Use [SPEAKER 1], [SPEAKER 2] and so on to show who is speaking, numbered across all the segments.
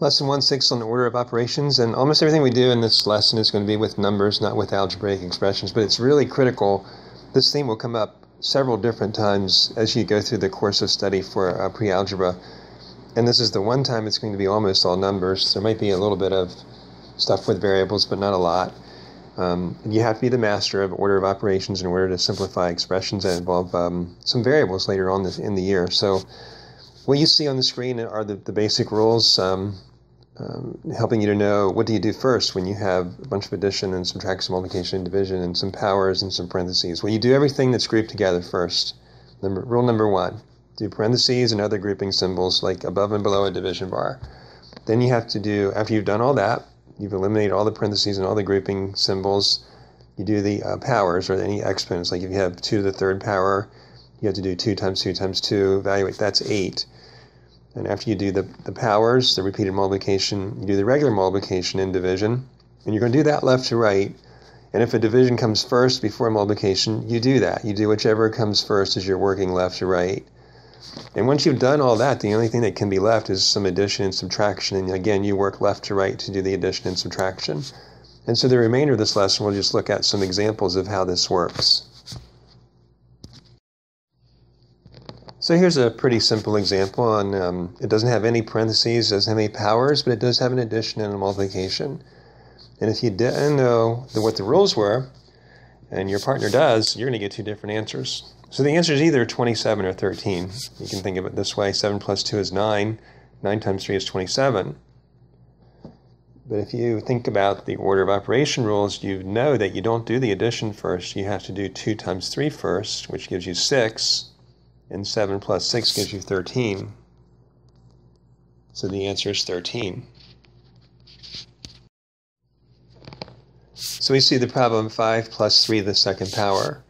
[SPEAKER 1] Lesson 1-6 on the order of operations, and almost everything we do in this lesson is going to be with numbers, not with algebraic expressions, but it's really critical. This theme will come up several different times as you go through the course of study for pre-algebra, and this is the one time it's going to be almost all numbers. There might be a little bit of stuff with variables, but not a lot. You have to be the master of order of operations in order to simplify expressions that involve some variables later on in the year. So what you see on the screen are the basic rules, helping you to know what do you do first when you have a bunch of addition and subtraction, multiplication, and division, and some powers and some parentheses. Well, you do everything that's grouped together first. Rule number 1, do parentheses and other grouping symbols like above and below a division bar. Then you have to do, after you've done all that, you've eliminated all the parentheses and all the grouping symbols, you do the powers or any exponents. Like if you have 2 to the third power, you have to do 2 times 2 times 2, evaluate, that's 8. And after you do the powers, the repeated multiplication, you do the regular multiplication and division. And you're going to do that left to right. And if a division comes first before multiplication, you do that. You do whichever comes first as you're working left to right. And once you've done all that, the only thing that can be left is some addition and subtraction. And again, you work left to right to do the addition and subtraction. And so the remainder of this lesson, we'll just look at some examples of how this works. So here's a pretty simple example on, it doesn't have any parentheses, doesn't have any powers, but it does have an addition and a multiplication. And if you didn't know what the rules were, and your partner does, you're going to get 2 different answers. So the answer is either 27 or 13. You can think of it this way, 7 plus 2 is 9, 9 times 3 is 27. But if you think about the order of operation rules, you know that you don't do the addition first. You have to do 2 times 3 first, which gives you 6. And 7 plus 6 gives you 13. So the answer is 13. So we see the problem 5 plus 3 to the second power.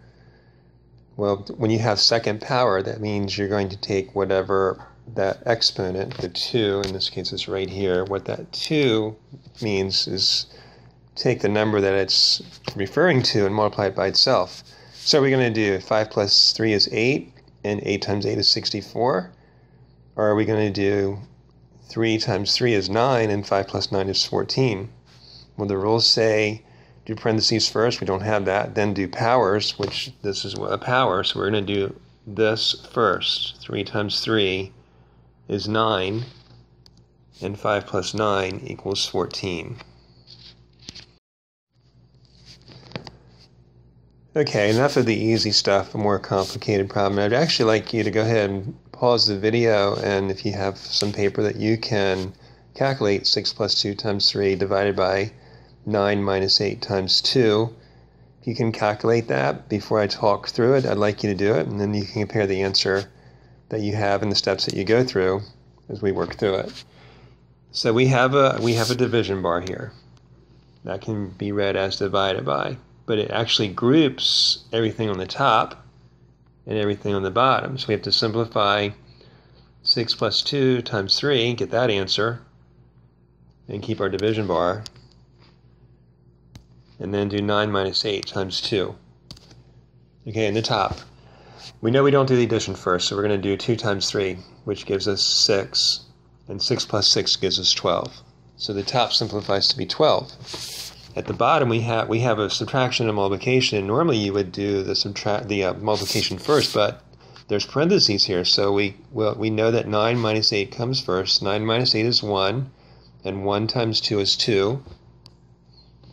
[SPEAKER 1] Well, when you have second power, that means you're going to take whatever that exponent, the 2, in this case it's right here, what that 2 means is take the number that it's referring to and multiply it by itself. So we're going to do 5 plus 3 is 8. And 8 times 8 is 64? Or are we going to do 3 times 3 is 9 and 5 plus 9 is 14? Well, the rules say do parentheses first. We don't have that. Then do powers, which this is a power. So we're going to do this first. 3 times 3 is 9 and 5 plus 9 equals 14. Okay, enough of the easy stuff, a more complicated problem. I'd actually like you to go ahead and pause the video, and if you have some paper that you can calculate 6 plus 2 times 3 divided by 9 minus 8 times 2. If you can calculate that before I talk through it, I'd like you to do it, and then you can compare the answer that you have and the steps that you go through as we work through it. So we have a division bar here. That can be read as divided by. But it actually groups everything on the top and everything on the bottom. So we have to simplify 6 plus 2 times 3, get that answer, and keep our division bar. And then do 9 minus 8 times 2. Okay, in the top. We know we don't do the addition first, so we're going to do 2 times 3, which gives us 6. And 6 plus 6 gives us 12. So the top simplifies to be 12. At the bottom, we have a subtraction and multiplication, and normally you would do the multiplication first, but there's parentheses here, so we know that 9 minus 8 comes first. 9 minus 8 is 1, and 1 times 2 is 2.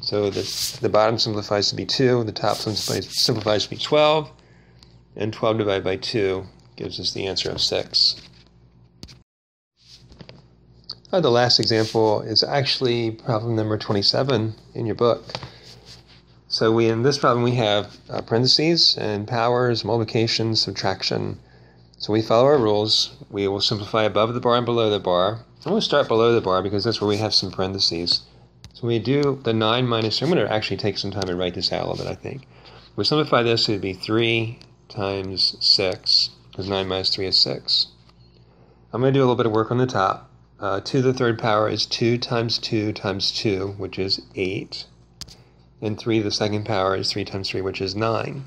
[SPEAKER 1] So the bottom simplifies to be 2, the top simplifies to be 12, and 12 divided by 2 gives us the answer of 6. The last example is actually problem number 27 in your book. So in this problem we have parentheses and powers, multiplication, subtraction. So we follow our rules. We will simplify above the bar and below the bar. I'm going to start below the bar because that's where we have some parentheses. So we do the 9 minus, I'm going to actually take some time and write this out a little bit, I think. We simplify this, it would be 3 times 6, because 9 minus 3 is 6. I'm going to do a little bit of work on the top. 2 to the third power is 2 times 2 times 2, which is 8. And 3 to the second power is 3 times 3, which is 9.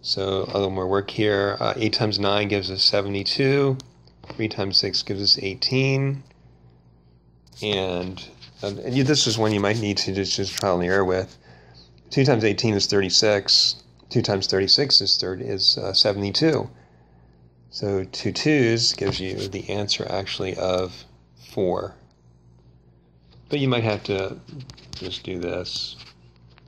[SPEAKER 1] So a little more work here. 8 times 9 gives us 72. 3 times 6 gives us 18. And this is one you might need to just trial and error with. 2 times 18 is 36. 2 times 36 is 72. So 2 2's gives you the answer actually of 4. But you might have to just do this.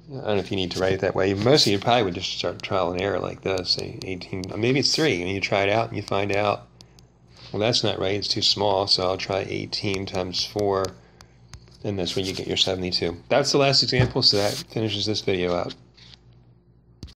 [SPEAKER 1] I don't know if you need to write it that way. Most of you probably would just start trial and error like this. Say 18, maybe it's 3, and you try it out and you find out, well, that's not right, it's too small, so I'll try 18 times 4, and that's where you get your 72. That's the last example, so that finishes this video out.